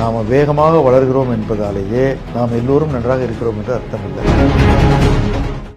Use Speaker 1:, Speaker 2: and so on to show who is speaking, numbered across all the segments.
Speaker 1: நாம் வேகமாக வளர்கிறோம் என்பதாலேயே நாம் எல்லோரும் நன்றாக இருக்கிறோம் என்று அர்த்தம் இல்லை.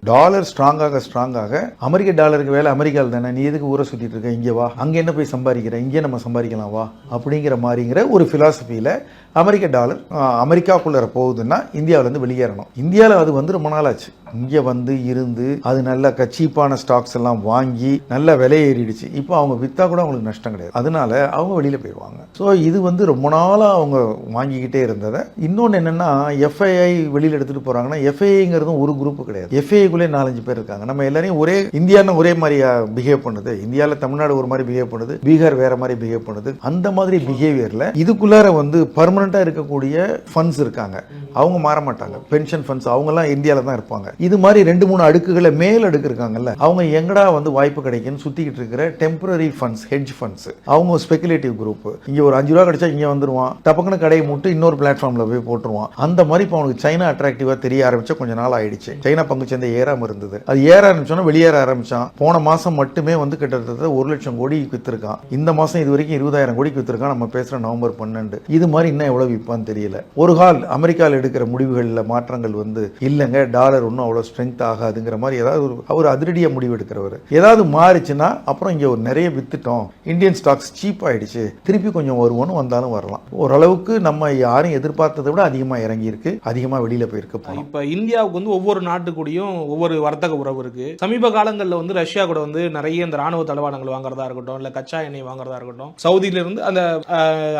Speaker 1: டாலர் ஸ்ட்ராங்காக அமெரிக்க டாலருக்கு வேலை அமெரிக்காவில் தானே, நீ எதுக்கு ஊரை சுற்றிட்டு இருக்க, இங்கே வா, அங்கே என்ன போய் சம்பாதிக்கிற, இங்கே நம்ம சம்பாதிக்கலாம் வா அப்படிங்கிற மாதிரிங்கிற ஒரு ஃபிலாசபியில் அமெரிக்க டாலர் அமெரிக்காவுக்குள்ளே போகுதுன்னா இந்தியாவிலேருந்து வெளியேறணும். இந்தியாவில் அது வந்து ரொம்ப நாள் ஆச்சு. இங்கே வந்து இருந்து அது நல்ல சீப்பான ஸ்டாக்ஸ் எல்லாம் வாங்கி நல்ல விலை ஏறிடுச்சு. இப்போ அவங்க விற்றா கூட அவங்களுக்கு நஷ்டம் கிடையாது. அதனால அவங்க வெளியில் போயிடுவாங்க. ஸோ இது வந்து ரொம்ப நாளாக அவங்க வாங்கிக்கிட்டே இருந்ததை. இன்னொன்று என்னென்னா, எஃப்ஐஐ வெளியில் எடுத்துகிட்டு போகிறாங்கன்னா, எஃப்ஐஐங்கிறதும் ஒரு குரூப் கிடையாது. எஃப்ஐஐக்குள்ளே 4-5 பேர் இருக்காங்க. நம்ம எல்லாரையும் இந்தியான்னு ஒரே மாதிரி பிஹேவ் பண்ணுது. இந்தியாவில் தமிழ்நாடு ஒரு மாதிரி பிஹேவ் பண்ணுது, பீகார் வேற மாதிரி பிஹேவ் பண்ணுது. அந்த மாதிரி பிஹேவியரில் இதுக்குள்ளார வந்து பர்மனெண்ட்டாக இருக்கக்கூடிய ஃபண்ட்ஸ் இருக்காங்க. அவங்க மாற மாட்டாங்க. பென்ஷன் ஃபண்ட்ஸ் அவங்கெல்லாம் இந்தியாவில் தான் இருப்பாங்க. இது மாதிரி 2-3 அடுக்குகளை மேல் அடுக்கு இருக்காங்கல்ல, அவங்க எங்கடா வந்து வாய்ப்பு கிடைக்குன்னு சுத்திக்கிட்டு இருக்கிற டெம்பரரி ஃபண்ட்ஸ், ஹெட்ஜ் ஃபண்ட்ஸ், அவங்க ஸ்பெகுலேட்டிவ் குரூப். இங்க ஒரு 5 ரூபா கிடைச்சா இங்க வந்துருவான், டப்பக்குன்னு கடையை மூட்டு இன்னொரு பிளாட்ஃபார்ம்ல போய் போட்டுருவான். அந்த மாதிரி இப்போ அவனுக்கு சைனா அட்ராக்டிவா தெரிய ஆரம்பிச்சா கொஞ்ச நாள் ஆயிடுச்சு. சைனா பங்கு சந்தை ஏறாம இருந்தது. அது ஏற ஆரம்பிச்சோன்னா வெளியேற ஆரம்பிச்சான். போன மாசம் மட்டுமே வந்து கிட்டத்தட்ட 1 லட்சம் கோடி வித்திருக்கான். இந்த மாசம் இது வரைக்கும் 20,000 கோடிக்கு வித்திருக்கான். நம்ம பேசுற நவம்பர் 12. இது மாதிரி இன்னும் எவ்வளவு விற்பான்னு தெரியல. ஒரு கால் அமெரிக்காவில் எடுக்கிற முடிவுகளில் மாற்றங்கள் வந்து இல்லைங்க, டாலர் ஒன்றும் அவ்வளோ ஸ்ட்ரென்த் ஆகாதுங்கிற மாதிரி ஏதாவது ஒரு அதிரடியாக முடிவு எடுக்கிறவர். ஏதாவது மாறிச்சுன்னா அப்புறம் இங்கே ஒரு நிறைய வித்துட்டோம், இந்தியன் ஸ்டாக்ஸ் சீப் ஆயிடுச்சு, திருப்பி கொஞ்சம் வருவோன்னு வந்தாலும் வரலாம். ஓரளவுக்கு நம்ம யாரும் எதிர்பார்த்ததை விட அதிகமாக இறங்கி இருக்கு, அதிகமாக வெளியில் போயிருக்கு.
Speaker 2: இப்போ இந்தியாவுக்கு வந்து ஒவ்வொரு நாட்டு கூடயும் ஒவ்வொரு வர்த்தக உறவு இருக்கு. சமீப காலங்களில் வந்து ரஷ்யா கூட வந்து நிறைய இந்த ராணுவ தளவாடங்கள் வாங்குறதா இருக்கட்டும், இல்லை கச்சா எண்ணெய் வாங்குறதா இருக்கட்டும், சவுதியில இருந்து அந்த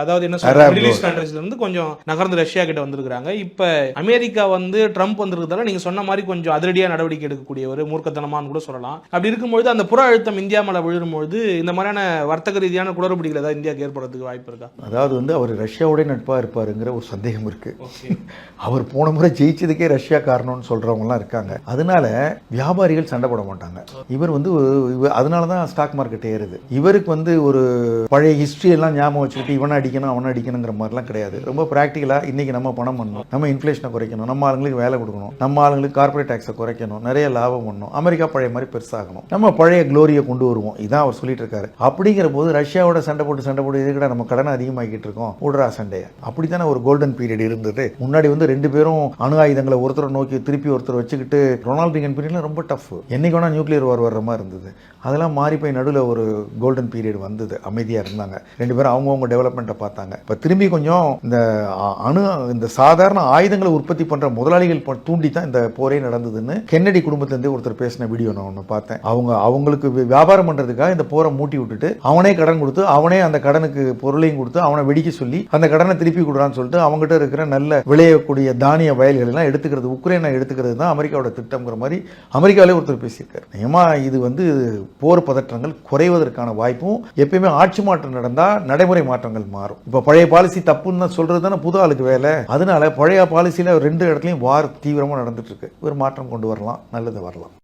Speaker 2: அதாவது என்ன சொல்றது, மிடில் ஈஸ்ட் கண்ட்ரீஸ்ல இருந்து கொஞ்சம் நகர்ந்து ரஷ்யா கிட்ட வந்திருக்காங்க. இப்போ அமெரிக்கா வந்து ட்ரம்ப் வந்திருக்கிறதால நீங்க சொன்ன மாதிரி கொஞ்சம் அதிரடியாக நடவடிக்கை எடுக்கக்கூடிய ஒரு மூர்க்கத்தனமானு கூட சொல்லலாம். அப்படி இருக்கும்போது அந்த புற அழுத்தம் இந்தியா மேல விழும்போது இந்த மாதிரியான வர்த்தக ரீதியான குளறுபடிகள் ஏதாவது இந்தியாவுக்கு ஏற்படுறதுக்கு வாய்ப்பு இருக்கா?
Speaker 1: அதாவது வந்து அவர் ரஷ்யாவோட நட்பா இருப்பாருங்கிற ஒரு சந்தேகம் இருக்கு. அவர் போன முறை ஜெயிச்சதுக்கே ரஷ்யா காரணம்னு சொல்றவங்கலாம் இருக்காங்க. அதனால வியாபாரிகள் சண்டை போட மாட்டாங்க. இவர் வந்து அதனாலதான் ஸ்டாக் மார்க்கெட் ஏறுது. இவருக்கு வந்து ஒரு பழைய ஹிஸ்டரி எல்லாம் ஞாபகம் வச்சுக்கிட்டு இவனை அடிக்கணும் அவனை அடிக்கணுங்கிற மாதிரிலாம் கிடையாது. ரொம்ப பிராக்டிகலா இன்னைக்கு நம்ம பணம் பண்ணணும், நம்ம இன்ஃபிளேஷனை குறைக்கணும், நம்ம ஆளுங்களுக்கு வேலை கொடுக்கணும், நம்ம ஆளுங்களுக்கு கார்பரேட் டாக்ஸை குறைக்கணும், நிறைய லாபம் பண்ணணும், அமெரிக்கா பழைய மாதிரி பெருசாகணும், நம்ம பழைய குளோரியை கொண்டு வருவோம். இதான் அவர் சொல்லிட்டு இருக்காரு. அப்படிங்கிற போது ரஷ்யாவோட சண்டை போட்டு இதுக்கிட்ட நம்ம கடனை அதிகமாக்கிட்டு இருக்கோம், விடுறா சண்டையை. அப்படித்தானே ஒரு கோல்டன் பீரியட் இருந்தது. முன்னாடி வந்து 2 பேரும் அணு ஆயுதங்களை ஒருத்தரை நோக்கி திருப்பி ஒருத்தர் வச்சுக்கிட்டு ரொனால்ட் ரீகன் பீரியட்ல ரொம்ப டஃப். என்னைக்கு வேணா நியூக்ளியர் வார் வர்ற மாதிரி இருந்தது. அதெல்லாம் மாறி போய் நடுவில் ஒரு கோல்டன் பீரியட் வந்தது. அமைதியா இருந்தாங்க 2 பேரும், அவங்கவுங்க டெவலப்மெண்ட்டை பார்த்தாங்க. இப்போ திரும்பி கொஞ்சம் இந்த சாதாரண ஆயுதங்களை உற்பத்தி பண்ற முதலாளிகள் தூண்டி தான் இந்த போரே நடந்ததுன்னு கென்னடி குடும்பத்திலிருந்து ஒருத்தர் பேசின வீடியோ நான் ஒன்று பார்த்தேன். அவங்களுக்கு வியாபாரம் பண்றதுக்காக இந்த போரை மூட்டி விட்டுட்டு அவனே கடன் கொடுத்து, அவனே அந்த கடனுக்கு பொருளையும் கொடுத்து, அவனை வெடிக்க சொல்லி அந்த கடனை திருப்பி கொடுறான்னு சொல்லிட்டு அவங்ககிட்ட இருக்கிற நல்ல விளையக்கூடிய தானிய வயல்கள் எல்லாம் எடுத்துக்கிறது, உக்ரைனை எடுத்துக்கிறது தான் அமெரிக்காவோட திட்டம்ங்கிற மாதிரி அமெரிக்காவிலே ஒருத்தர் பேசியிருக்காரு. ஏமா இது வந்து போர் பதற்றங்கள் குறைவதற்கான வாய்ப்பும், எப்பயுமே ஆட்சி மாற்றம் நடந்தா நடைமுறை மாற்றங்கள் மாறும். இப்ப பழைய பாலிசி தப்புன்னு தான் சொல்றது தானே புது ஆளுக்கு வேலை. அதனால பழைய பாலிசியில 2 இடத்துலையும் வார் தீவிரமா நடந்துட்டு இருக்கு. ஒரு மாற்றம் கொண்டு வரலாம், நல்லது வரலாம்.